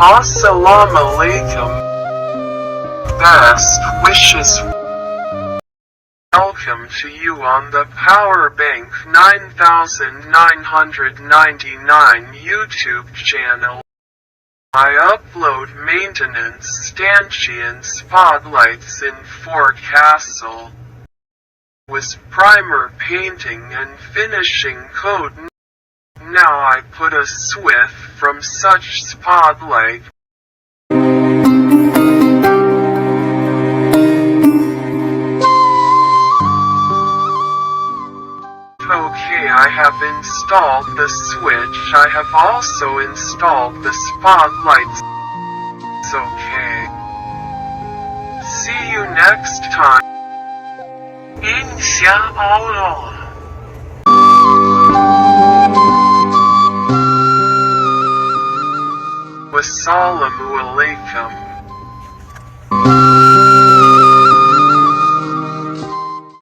Assalamu alaikum. Best wishes. Welcome to you on the Power Bank 9999 YouTube channel. I upload maintenance stanchion spotlights in Fore Castle. Was primer painting and finishing coat. Now I put a swift from such spotlight. Okay, I have installed the switch. I have also installed the spotlights. Okay. See you next time. Inshallah. Wassalamu alaikum.